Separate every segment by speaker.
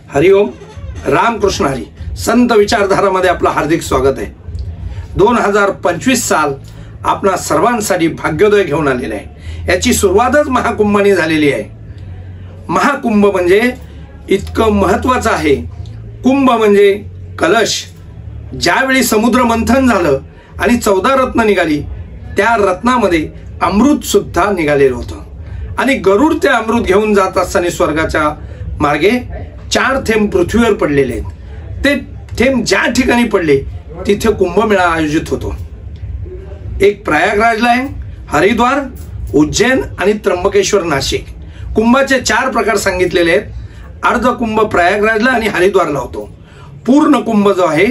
Speaker 1: हरिओम रामकृष्ण हरी. संत विचारधारामध्ये आपलं हार्दिक स्वागत आहे. 2025 साल आपणा सर्वांसाठी भाग्योदय घेऊन आलेला आहे. याची सुरुवातच महाकुंभाने झालेली आहे. महाकुंभ म्हणजे इतकं महत्त्वाचं आहे. कुंभ म्हणजे कलश. ज्यावेळी समुद्र मंथन झालं आणि 14 रत्न निघाली, त्या रत्नामध्ये अमृत सुद्धा निघालेलं होतं आणि गरुड ते अमृत घेऊन जात असताना स्वर्गाच्या मार्गे 4 थेंब पृथ्वीवर पडलेले आहेत. ते थेंब ज्या ठिकाणी पडले तिथे कुंभमेळा आयोजित होतो. एक प्रयागराजला आहे, हरिद्वार, उज्जैन आणि त्र्यंबकेश्वर नाशिक. कुंभाचे 4 प्रकार सांगितलेले आहेत. अर्ध कुंभ प्रयागराजला आणि हरिद्वारला होतो. पूर्ण कुंभ जो आहे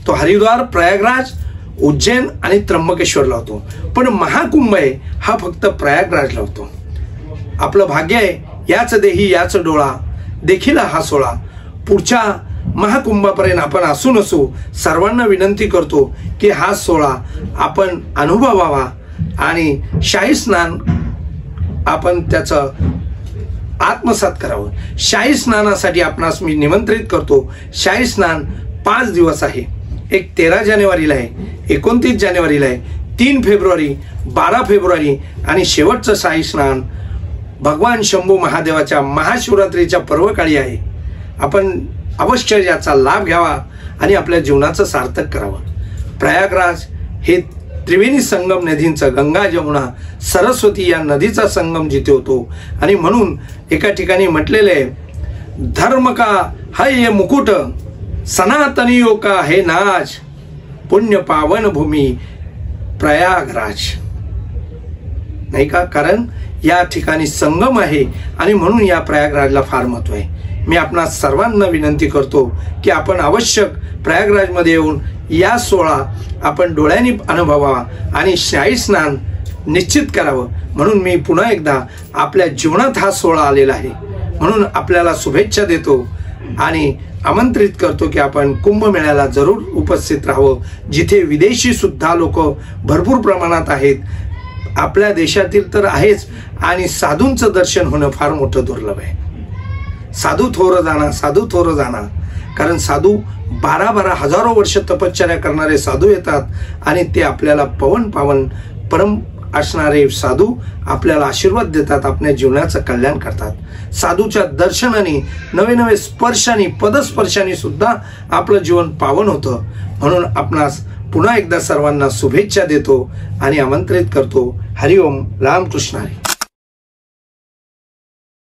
Speaker 1: तो हरिद्वार, प्रयागराज, उज्जैन आणि त्र्यंबकेश्वरला होतो. पण महाकुंभ आहे हा फक्त प्रयागराजला होतो. आपलं भाग्य आहे, याच देही याच डोळा देखील हा सोळा. पुढच्या महाकुंभापर्यंत आपण असू नसू सर्वांना विनंती करतो की हा सोहळा आपण अनुभवावा आणि शाही स्नान आपण त्याचं आत्मसात करावं. शाही स्नानासाठी आपणास मी निमंत्रित करतो. शाही स्नान 5 दिवस आहे. एक 13 जानेवारीला आहे, 29 जानेवारीला आहे, 3 फेब्रुवारी, 12 फेब्रुवारी आणि शेवटचं शाही स्नान भगवान शंभू महादेवाच्या महाशिवरात्रीच्या पर्वकाळी आहे. आपण अवश्य याचा लाभ घ्यावा आणि आपल्या जीवनाचं सार्थक करावं. प्रयागराज हे त्रिवेणी संगम नदींचं, गंगा जमुना सरस्वती या नदीचा संगम जिथे होतो आणि म्हणून एका ठिकाणी म्हटलेलं आहे, धर्म का है ये मुकुट, सनातनियों का है नाज, पुण्य पावन भूमी प्रयागराज. नाही का? कारण या ठिकाणी संगम आहे आणि म्हणून या प्रयागराजला फार महत्त्व आहे. मी आपणा सर्वांना विनंती करतो की आपण आवश्यक प्रयागराजमध्ये येऊन या सोहळा आपण डोळ्यांनी अनुभवावा आणि शाही स्नान निश्चित करावं. म्हणून मी पुन्हा एकदा आपल्या जीवनात हा सोहळा आलेला आहे म्हणून आपल्याला शुभेच्छा देतो आणि आमंत्रित करतो की आपण कुंभमेळ्याला जरूर उपस्थित राहावं. जिथे विदेशी सुद्धा लोक भरपूर प्रमाणात आहेत. आपल्या देशातील तर आहेच आणि साधूंचं दर्शन होणं फार मोठं दुर्लभ आहे. साधू थोर जाणा, साधू थोर जाणा. कारण साधू 12 हजारो वर्ष तपश्चर्या करणारे साधू येतात आणि ते आपल्याला पवन पावन परम असणारे साधू आपल्याला आशीर्वाद देतात, आपल्या जीवनाचं कल्याण करतात. साधूच्या दर्शनाने, नवे नवे स्पर्शाने, पदस्पर्शाने सुद्धा आपलं जीवन पावन होतं. म्हणून आपणास पुन्हा एकदा सर्वांना शुभेच्छा देतो आणि आमंत्रित करतो. हरिओम रामकृष्ण हरी.